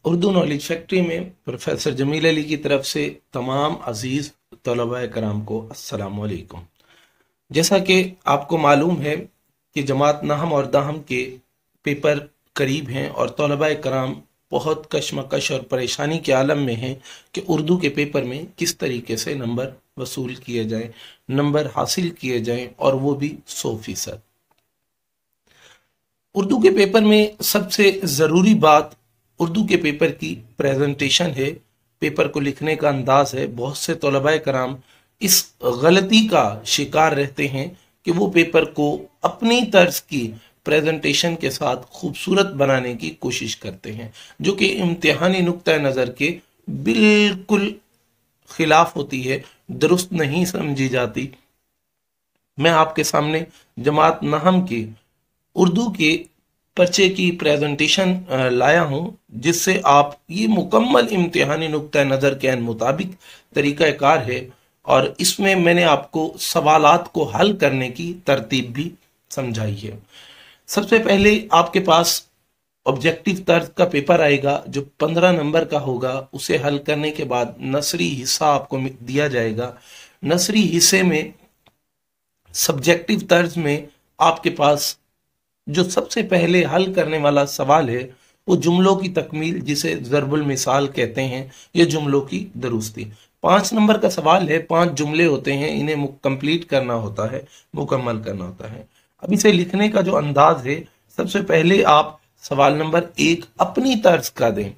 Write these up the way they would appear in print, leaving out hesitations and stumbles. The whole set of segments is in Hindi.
उर्दू नॉलेज फैक्ट्री में प्रोफेसर जमील अली की तरफ से तमाम अजीज तलबा कराम को अस्सलाम वालेकुम। जैसा कि आपको मालूम है कि जमात नहम और दहम के पेपर करीब हैं और तलबा कराम बहुत कशमकश और परेशानी के आलम में हैं कि उर्दू के पेपर में किस तरीके से नंबर वसूल किए जाएं, नंबर हासिल किए जाएं और वो भी 100%। उर्दू के पेपर में सबसे ज़रूरी बात उर्दू के पेपर की प्रेजेंटेशन है, पेपर को लिखने का अंदाज है। बहुत से तलबाए कराम इस गलती का शिकार रहते हैं कि वो पेपर को अपनी तर्ज की प्रेजेंटेशन के साथ खूबसूरत बनाने की कोशिश करते हैं, जो कि इम्तिहानी नुक्ता नज़र के बिल्कुल खिलाफ होती है, दुरुस्त नहीं समझी जाती। मैं आपके सामने जमात नहम की उर्दू के पर्चे की प्रेजेंटेशन लाया हूं, जिससे आप ये मुकम्मल इम्तिहानी नुक्ता नज़र के मुताबिक तरीक़ाकार है और इसमें मैंने आपको सवालात को हल करने की तरतीब भी समझाई है। सबसे पहले आपके पास ऑब्जेक्टिव तर्ज का पेपर आएगा जो 15 नंबर का होगा। उसे हल करने के बाद नसरी हिस्सा आपको दिया जाएगा। नसरी हिस्से में सब्जेक्टिव तर्ज में आपके पास जो सबसे पहले हल करने वाला सवाल है वो जुमलों की तकमील, जिसे ज़रबुल मिसाल कहते हैं, ये जुमलों की दुरुस्ती। 5 नंबर का सवाल है, 5 जुमले होते हैं, इन्हें कंप्लीट करना होता है, मुकम्मल करना होता है। अब इसे लिखने का जो अंदाज है, सबसे पहले आप सवाल नंबर 1 अपनी तर्ज का दें।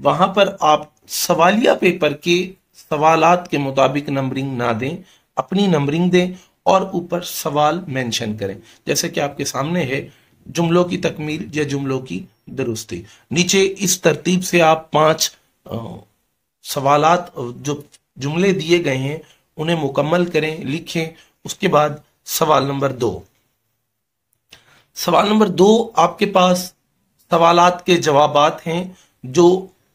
वहां पर आप सवालिया पेपर के सवालात के मुताबिक नंबरिंग ना दें, अपनी नंबरिंग दें और ऊपर सवाल मेंशन करें। जैसे कि आपके सामने है, जुमलों की तकमील या जुमलों की दुरुस्ती। नीचे इस तरतीब से आप 5 सवालात जो जुमले दिए गए हैं उन्हें मुकम्मल करें, लिखें। उसके बाद सवाल नंबर 2, आपके पास सवालात के जवाबात हैं जो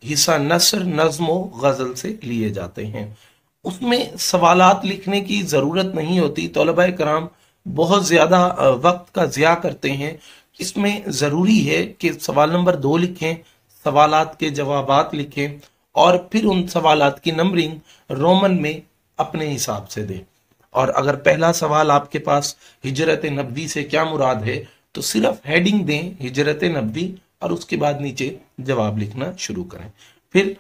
हिस्सा नसर, नज्म व गजल से लिए जाते हैं। उसमें सवालात लिखने की ज़रूरत नहीं होती, तलबाए कराम बहुत ज़्यादा वक्त का ज़िया करते हैं। इसमें ज़रूरी है कि सवाल नंबर 2 लिखें, सवालात के जवाबात लिखें और फिर उन सवालात की नंबरिंग रोमन में अपने हिसाब से दें। और अगर पहला सवाल आपके पास हिजरत नबवी से क्या मुराद है, तो सिर्फ हेडिंग दें हिजरत नबवी और उसके बाद नीचे जवाब लिखना शुरू करें। फिर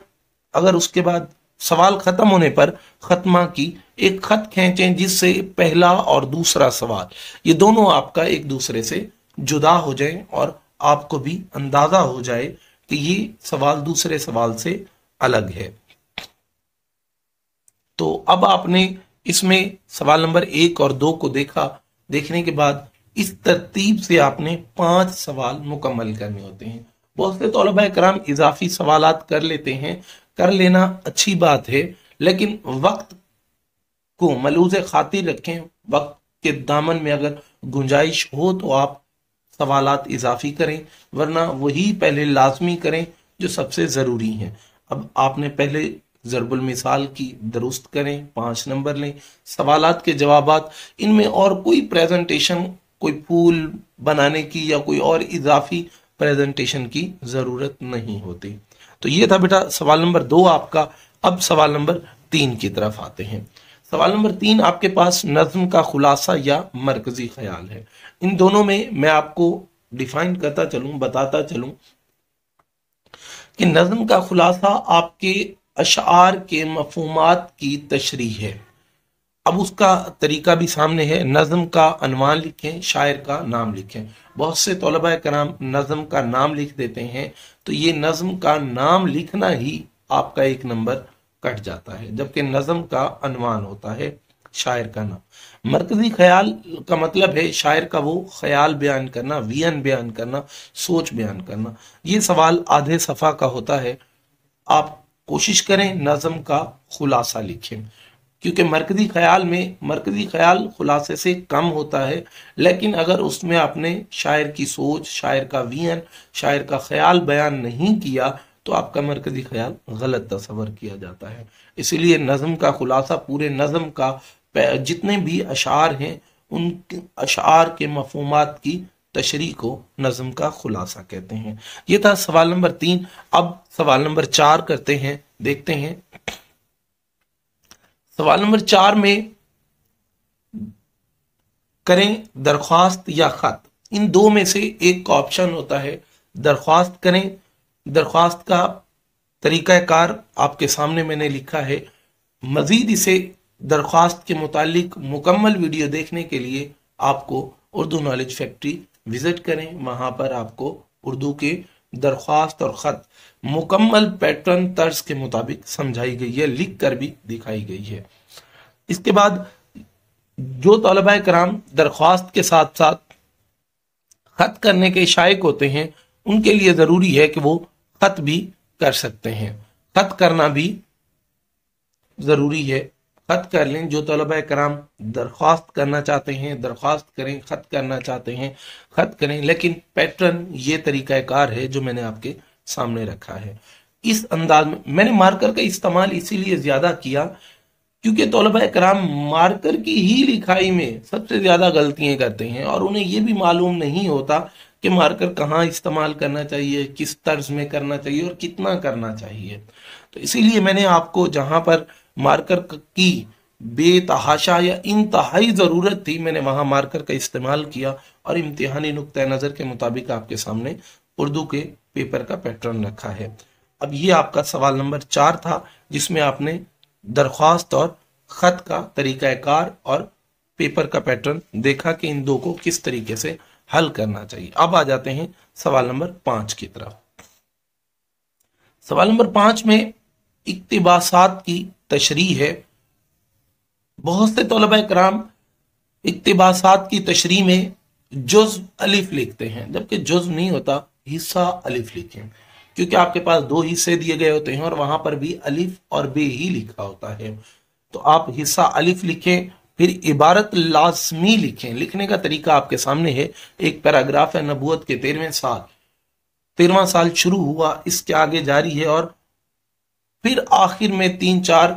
अगर उसके बाद सवाल खत्म होने पर खत्मा की एक खत खींचें, जिससे पहला और दूसरा सवाल ये दोनों आपका एक दूसरे से जुदा हो जाए और आपको भी अंदाजा हो जाए कि ये सवाल दूसरे सवाल से अलग है। तो अब आपने इसमें सवाल नंबर 1 और 2 को देखा। देखने के बाद इस तरतीब से आपने 5 सवाल मुकम्मल करने होते हैं। बहुत से तलबा कराम इजाफी सवालात कर लेते हैं, कर लेना अच्छी बात है, लेकिन वक्त को मलूज़ खातिर रखें। वक्त के दामन में अगर गुंजाइश हो तो आप सवालात इजाफी करें, वरना वही पहले लाजमी करें जो सबसे ज़रूरी हैं। अब आपने पहले ज़रबुल मिसाल की दुरुस्त करें, 5 नंबर लें। सवालात के जवाबात, इनमें और कोई प्रेजेंटेशन, कोई फूल बनाने की या कोई और इजाफी प्रेजेंटेशन की ज़रूरत नहीं होती। तो ये था बेटा सवाल नंबर 2 आपका। अब सवाल नंबर 3 की तरफ आते हैं। सवाल नंबर 3 आपके पास नज्म का खुलासा या मरकजी ख्याल है। इन दोनों में मैं आपको डिफाइन करता चलूं, बताता चलूं कि नज्म का खुलासा आपके अशार के मफहूमात की तशरीह है। अब उसका तरीका भी सामने है। नज्म का अनवान लिखें, शायर का नाम लिखें। बहुत से तलबा कराम नज्म का नाम लिख देते हैं, तो ये नज्म का नाम लिखना ही आपका 1 नंबर कट जाता है, जबकि नज्म का अनवान होता है शायर का नाम। मरकजी ख्याल का मतलब है शायर का वो ख्याल बयान करना, वियन बयान करना, सोच बयान करना। ये सवाल आधे सफ़ा का होता है। आप कोशिश करें नज्म का खुलासा लिखें, क्योंकि मरकजी ख्याल खुलासे से कम होता है। लेकिन अगर उसमें आपने शायर की सोच, शायर का वियन, शायर का ख्याल बयान नहीं किया तो आपका मरकजी ख्याल गलत तस्वर किया जाता है। इसीलिए नज्म का खुलासा पूरे नज्म का जितने भी अशार हैं उन अशार के मफहूमात की तशरीह को नज्म का खुलासा कहते हैं। ये था सवाल नंबर 3। अब सवाल नंबर 4 करते हैं, देखते हैं। सवाल नंबर 4 में करें दरख्वास्त या खत, इन दो में से एक का ऑप्शन होता है। दरख्वास्त करें, दरख्वास्त का तरीकाकार आपके सामने मैंने लिखा है। मजीद इसे दरख्वास्त के मुतालिक मुकम्मल वीडियो देखने के लिए आपको उर्दू नॉलेज फैक्ट्री विजिट करें। वहां पर आपको उर्दू के दरख्वास्त और खत मुकम्मल पैटर्न तर्ज के मुताबिक समझाई गई है, लिख कर भी दिखाई गई है। इसके बाद जो तलबा कराम दरख्वास्त के साथ साथ खत करने के शायक होते हैं, उनके लिए जरूरी है कि वो खत भी कर सकते हैं। खत करना भी जरूरी है, खत कर लें। जो तलबा कराम दरख्वास्त करना चाहते हैं दरख्वास्त करें, खत करना चाहते हैं खत करें, लेकिन पैटर्न ये तरीकाकार है जो मैंने आपके सामने रखा है। इस अंदाज में मैंने मार्कर का इस्तेमाल इसीलिए ज्यादा किया क्योंकि तलबा कराम मार्कर की ही लिखाई में सबसे ज्यादा गलतियां करते हैं और उन्हें यह भी मालूम नहीं होता कि मार्कर कहाँ इस्तेमाल करना चाहिए, किस तर्ज में करना चाहिए और कितना करना चाहिए। तो इसीलिए मैंने आपको जहां पर मार्कर की बेतहाशा या इंतहाई जरूरत थी, मैंने वहां मार्कर का इस्तेमाल किया और इम्तिहानी नुक्ता नजर के मुताबिक आपके सामने उर्दू के पेपर का पैटर्न रखा है। अब ये आपका सवाल नंबर 4 था जिसमें आपने दरख्वास्त और खत का तरीकाकार और पेपर का पैटर्न देखा कि इन दो को किस तरीके से हल करना चाहिए। अब आ जाते हैं सवाल नंबर 5 की तरफ। सवाल नंबर 5 में इक्तिबासात की तशरीह है। बहुत से तलबा कराम इक्तिबासात की तशरीह में जुज़ अलिफ लिखते हैं, जबकि जुज़ नहीं होता, हिस्सा अलिफ लिखें, क्योंकि आपके पास 2 हिस्से दिए गए होते हैं और वहां पर भी अलिफ और बे ही लिखा होता है। तो आप हिस्सा अलिफ लिखें, फिर इबारत लाजमी लिखें। लिखने का तरीका आपके सामने है। एक पैराग्राफ है, नबूवत के 13वां साल शुरू हुआ, इसके आगे जारी है और फिर आखिर में 3-4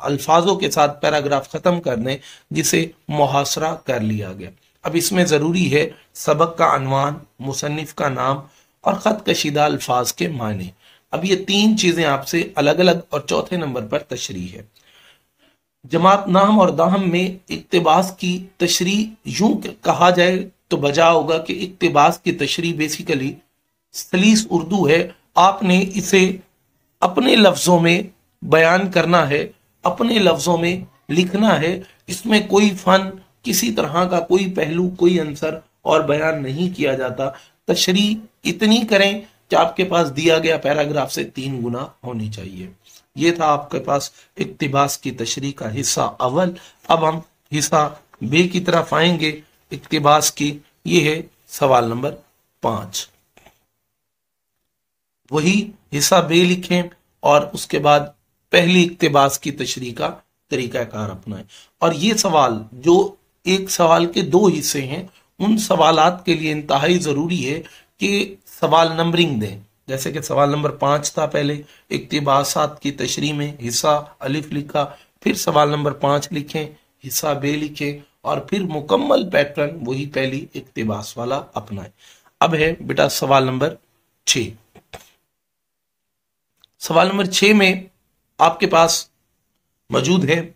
अल्फाजों के साथ पैराग्राफ खत्म कर दें, जिसे मुहासरा कर लिया गया। अब इसमें जरूरी है सबक का अनवान, मुसन्निफ का नाम और खत कशीदा अल्फाज के माने। अब ये 3 चीजें आपसे अलग अलग और चौथे नंबर पर तशरीह है। जमात नाम और दाहम में इक्तिबास की तशरीह यूं कहा जाए तो बजा होगा कि इक्तिबास की तशरीह बेसिकली सलीस उर्दू है। आपने इसे अपने लफ्जों में बयान करना है, अपने लफ्जों में लिखना है। इसमें कोई फन, किसी तरह का कोई पहलू, कोई अंसर और बयान नहीं किया जाता। तशरीह इतनी करें कि आपके पास दिया गया पैराग्राफ से 3 गुना होनी चाहिए। ये था आपके पास इक्तिबास की तशरीह का हिस्सा अव्वल। अब हम हिस्सा बे की तरफ आएंगे इक्तिबास की। ये है सवाल नंबर 5। वही हिस्सा बे लिखें और उसके बाद पहली इक्तिबास की तशरीह का तरीकाकार अपनाएं। और ये सवाल जो एक सवाल के 2 हिस्से हैं, उन सवालात के लिए इंतहाई जरूरी है कि सवाल नंबरिंग दें। जैसे कि सवाल नंबर 5 था, पहले इक्तिबासात की तशरीह में हिस्सा अलिफ लिखा, फिर सवाल नंबर 5 लिखें, हिस्सा बे लिखें और फिर मुकम्मल पैटर्न वही पहली इक्तिबास वाला अपनाएं। अब है बेटा सवाल नंबर 6। सवाल नंबर 6 में आपके पास मौजूद है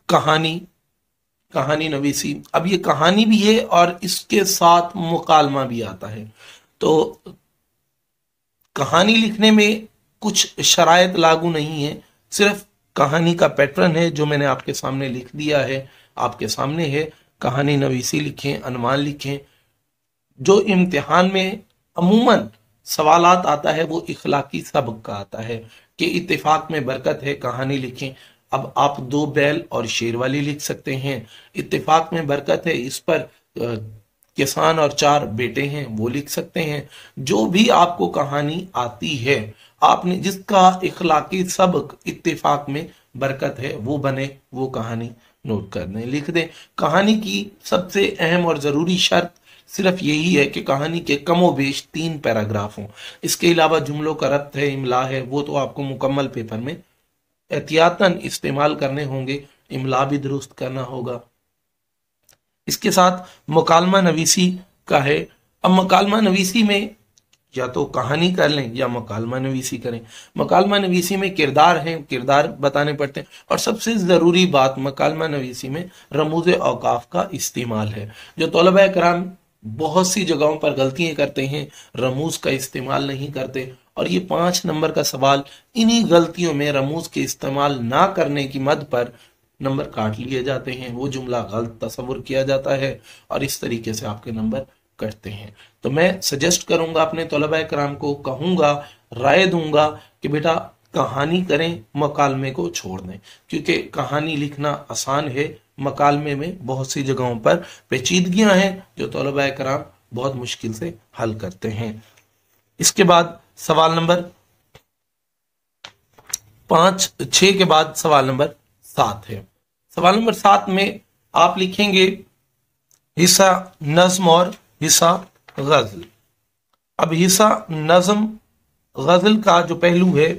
कहानी नवीसी। अब ये कहानी भी है और इसके साथ मुकालमा भी आता है। तो कहानी लिखने में कुछ शरायत लागू नहीं है, सिर्फ कहानी का पैटर्न है जो मैंने आपके सामने लिख दिया है। आपके सामने है, कहानी नवीसी लिखें, अनुमान लिखें। जो इम्तिहान में अमूमन सवालात आता है वो इखलाकी सबक का आता है कि इत्तेफाक में बरकत है, कहानी लिखें। अब आप 2 बैल और शेर वाली लिख सकते हैं। इत्तेफाक में बरकत है, इस पर किसान और 4 बेटे हैं, वो लिख सकते हैं। जो भी आपको कहानी आती है, आपने जिसका इखलाकी सबक इत्तेफाक में बरकत है वो बने, वो कहानी नोट कर दें, लिख दें। कहानी की सबसे अहम और जरूरी शर्त सिर्फ यही है कि कहानी के कमो बेश 3 पैराग्राफ हों। इसके अलावा जुमलों का रब्त है, इमला है, वो तो आपको मुकम्मल पेपर में एहतियातन इस्तेमाल करने होंगे। इमला भी दुरुस्त करना होगा, इसके साथ मुकालमा नवीसी का है। अब मुकालमा नवीसी में या तो कहानी कर लें या मुकालमा नवीसी करें। मुकालमा नवीसी में किरदार हैं, किरदार बताने पड़ते हैं, और सबसे ज़रूरी बात मुकालमा नवीसी में रमूज़ औकाफ का इस्तेमाल है। जो तलबा कराम बहुत सी जगहों पर गलतियां करते हैं, रमूज का इस्तेमाल नहीं करते, और ये 5 नंबर का सवाल इन्हीं गलतियों में रमूज के इस्तेमाल ना करने की मद पर नंबर काट लिए जाते हैं, वो जुमला गलत तस्वुर किया जाता है और इस तरीके से आपके नंबर कटते हैं। तो मैं सजेस्ट करूंगा अपने तलबा कराम को, कहूंगा, राय दूंगा कि बेटा कहानी करें, मकालमे को छोड़ दें, क्योंकि कहानी लिखना आसान है, मकालमे में बहुत सी जगहों पर पेचीदगियां हैं जो तलबा कराम बहुत मुश्किल से हल करते हैं। इसके बाद सवाल नंबर 6 के बाद सवाल नंबर 7 है। सवाल नंबर 7 में आप लिखेंगे हिस्सा नज्म और हिस्सा गजल। अब हिस्सा नज्म गजल का जो पहलू है,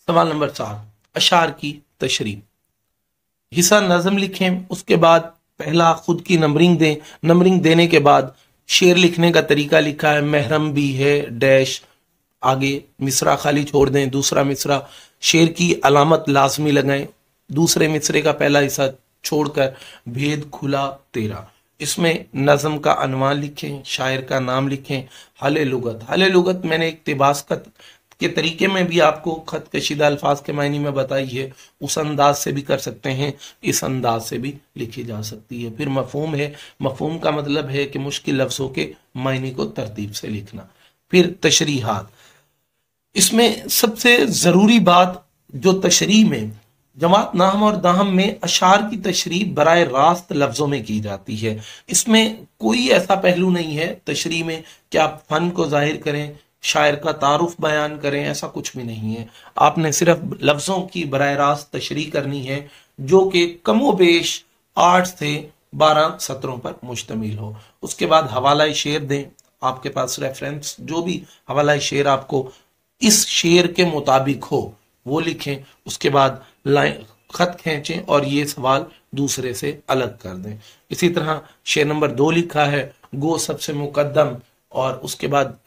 सवाल नंबर 7 अशार की तशरीह। हिस्सा नज्म लिखें, उसके बाद पहला खुद की नंबरिंग दें, नंबरिंग देने के बाद शेर लिखने का तरीका लिखा है, महरम भी है डैश, आगे मिसरा खाली छोड़ दें, दूसरा मिसरा शेर की अलामत लाजमी लगाएं, दूसरे मिसरे का पहला हिस्सा छोड़कर भेद खुला तेरा। इसमें नज्म का अनवान लिखें, शायर का नाम लिखें, हले लुगत। हले लुगत मैंने इक्तिबास के तरीके में भी आपको खत कशीदा अल्फाज के मायने में बताई है, उस अंदाज से भी कर सकते हैं, इस अंदाज से भी लिखी जा सकती है। फिर मफहूम है, मफहूम का मतलब है कि मुश्किल लफ्जों के मायने को तरतीब से लिखना। फिर तशरीहात, इसमें सबसे जरूरी बात जो तशरीह में जमात नाहम और दाहम में अशार की तशरीह बराह रास्त लफ्जों में की जाती है। इसमें कोई ऐसा पहलू नहीं है तशरीह में कि आप फन को जाहिर करें, शायर का तारुफ बयान करें, ऐसा कुछ भी नहीं है। आपने सिर्फ लफ्जों की बराह रास्त तशरीह करनी है जो कि कमो बेश 8 से 12 सत्रों पर मुश्तमिल हो। उसके बाद हवाला शेर दें, आपके पास रेफरेंस जो भी हवाला शेर आपको इस शेर के मुताबिक हो वो लिखें। उसके बाद लाइन खत खींचें और ये सवाल दूसरे से अलग कर दें। इसी तरह शेर नंबर 2 लिखा है, गो सबसे मुकद्दम, और उसके बाद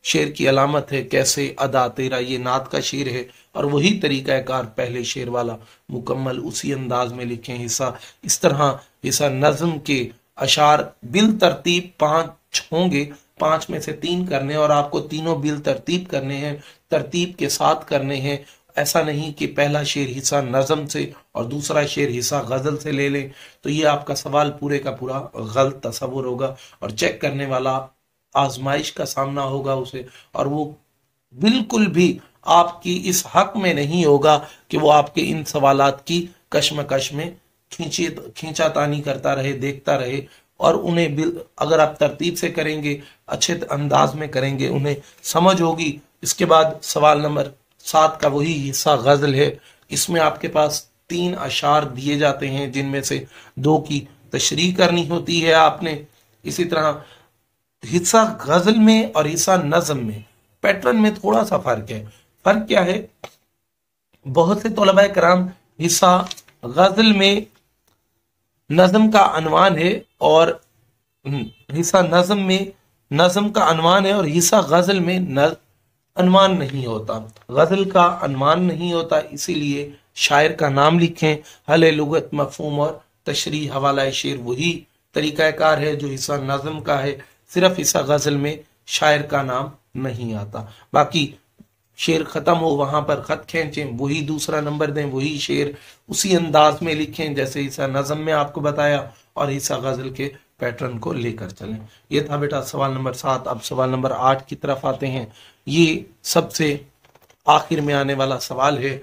शेर की अलामत है कैसे अदा तेरा, ये नात का शेर है, और वही तरीकाकार पहले शेर वाला मुकम्मल उसी अंदाज में लिखें हिस्सा। इस तरह हिस्सा नज्म के अशार बिल तरतीब 5 होंगे, 5 में से 3 करने, और आपको तीनों बिल तरतीब करने हैं, तरतीब के साथ करने हैं। ऐसा नहीं कि पहला शेर हिस्सा नज़म से और दूसरा शेर हिस्सा गजल से ले लें, तो ये आपका सवाल पूरे का पूरा गलत तस्वुर होगा और चेक करने वाला आजमाइश का सामना होगा उसे, और वो बिल्कुल भी आपकी इस हक में नहीं होगा कि वो आपके इन सवालात की कश्मकश में खींचातानी करता रहे, देखता रहे, और उन्हें अगर आप तरतीब से करेंगे, अच्छे अंदाज में करेंगे, उन्हें समझ होगी। इसके बाद सवाल नंबर 7 का वही हिस्सा गजल है। इसमें आपके पास 3 अशार दिए जाते हैं जिनमें से 2 की तशरीह करनी होती है आपने। इसी तरह हिस्सा गजल में और हिस्सा नज्म में पैटर्न में थोड़ा सा फर्क है। फर्क क्या है, बहुत से तलबा कराम हिस्सा गजल में नज्म का अनवान है और हिस्सा नज्म में नज्म का अनवान है, और हिस्सा गजल में अनवान नहीं होता, गजल का अनवान नहीं होता, इसीलिए शायर का नाम लिखें। हले लुगत, मफहूम और तशरीह, हवाला शेर वही तरीकाकार है जो हिस्सा नज्म का है, सिर्फ हिस्सा गजल में शायर का नाम नहीं आता। बाकी शेर खत्म हो वहां पर खत खींचें, वही दूसरा नंबर दें, वही शेर उसी अंदाज में लिखें जैसे हिस्सा नज्म में आपको बताया, और हिस्सा गजल के पैटर्न को लेकर चलें। ये था बेटा सवाल नंबर 7। अब सवाल नंबर 8 की तरफ आते हैं। ये सबसे आखिर में आने वाला सवाल है।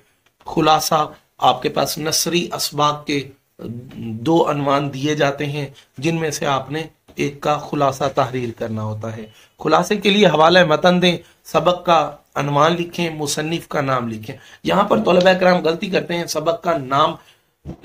खुलासा, आपके पास नसरी असबाक के 2 अनवान दिए जाते हैं जिनमें से आपने एक का खुलासा तहरीर करना होता है। खुलासे के लिए हवाला मतन दें, सबक का अनवान लिखें, मुसन्निफ का नाम लिखें। यहाँ पर तलबा कराम गलती करते हैं, सबक का नाम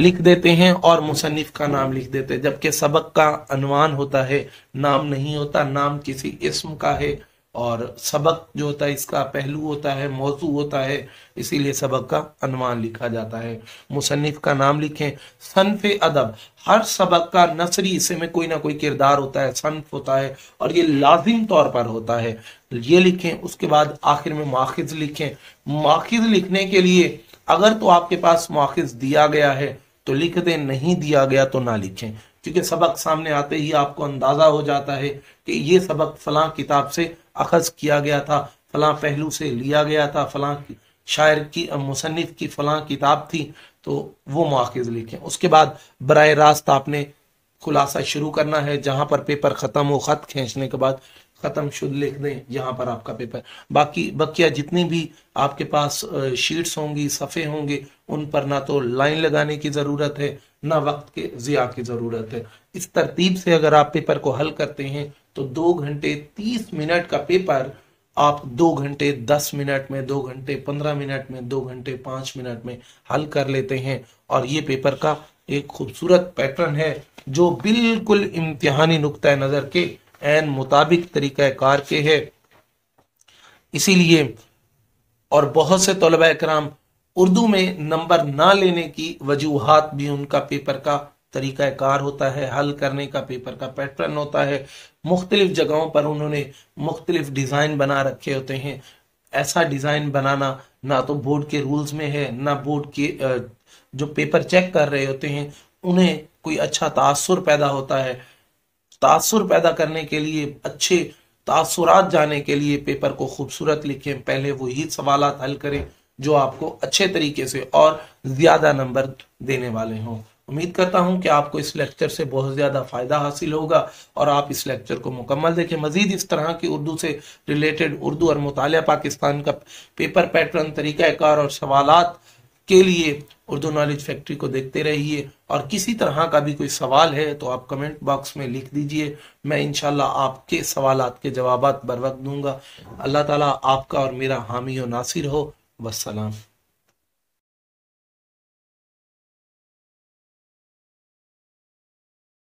लिख देते हैं और मुसन्निफ का नाम लिख देते हैं, जबकि सबक का अनवान होता है, नाम नहीं होता। नाम किसी इस्म का है और सबक जो होता है इसका पहलू होता है, मौजू होता है, इसीलिए सबक का अनवान लिखा जाता है। मुसन्निफ का नाम लिखें। सन्फ अदब, हर सबक का नसरी हिस्से में कोई ना कोई किरदार होता है, सन्फ होता है, और ये लाजिम तौर पर होता है, ये लिखें। उसके बाद आखिर में माखिज लिखें। माखिज लिखने के लिए अगर तो आपके पास माखिज दिया गया है तो लिख दें, नहीं दिया गया तो ना लिखें, क्योंकि सबक सामने आते ही आपको अंदाजा हो जाता है कि ये सबक फलां किताब से अखज किया गया था, फलां पहलू से लिया गया था, फलां शायर की मुसन्निफ की फलां किताब थी, तो वो माखिज लिखें। उसके बाद बराह रास्त आपने खुलासा शुरू करना है, जहां पर पेपर खत्म हो, खत खींचने के बाद खत्म शुद्ध लिख दें, यहाँ पर आपका पेपर। बाकी बकिया जितनी भी आपके पास शीट्स होंगी, सफ़े होंगे, उन पर ना तो लाइन लगाने की ज़रूरत है, ना वक्त के ज़िया की ज़रूरत है। इस तरतीब से अगर आप पेपर को हल करते हैं तो 2 घंटे 30 मिनट का पेपर आप 2 घंटे 10 मिनट में, 2 घंटे 15 मिनट में, 2 घंटे 5 मिनट में हल कर लेते हैं। और ये पेपर का एक खूबसूरत पैटर्न है जो बिल्कुल इम्तिहानी नुक्ता नज़र के एन मुताबिक तरीका कार के है। इसीलिए और बहुत से तलबा इकराम उर्दू में नंबर ना लेने की वजूहात भी उनका पेपर का तरीका कार होता है, हल करने का पेपर का पैटर्न होता है। मुख्तलिफ जगहों पर उन्होंने मुख्तलिफ डिज़ाइन बना रखे होते हैं। ऐसा डिज़ाइन बनाना ना तो बोर्ड के रूल्स में है, ना बोर्ड के जो पेपर चेक कर रहे होते हैं उन्हें कोई अच्छा तासुर पैदा होता है। तासुर पैदा करने के लिए, अच्छे तासुरात जाने के लिए पेपर को खूबसूरत लिखें। पहले वही सवालात हल करें जो आपको अच्छे तरीके से और ज़्यादा नंबर देने वाले हों। उम्मीद करता हूं कि आपको इस लेक्चर से बहुत ज़्यादा फ़ायदा हासिल होगा और आप इस लेक्चर को मुकम्मल देखें। मज़ीद इस तरह की उर्दू से रिलेटेड, उर्दू और मुतालिया पाकिस्तान का पेपर पैटर्न, तरीक़ाकार और सवालात के लिए उर्दू नॉलेज फैक्ट्री को देखते रहिए। और किसी तरह का भी कोई सवाल है तो आप कमेंट बॉक्स में लिख दीजिए, मैं इंशाल्लाह आपके सवालात के जवाबात बर वक्त दूंगा। अल्लाह ताला आपका और मेरा हामी और नासिर हो। वस्सलाम।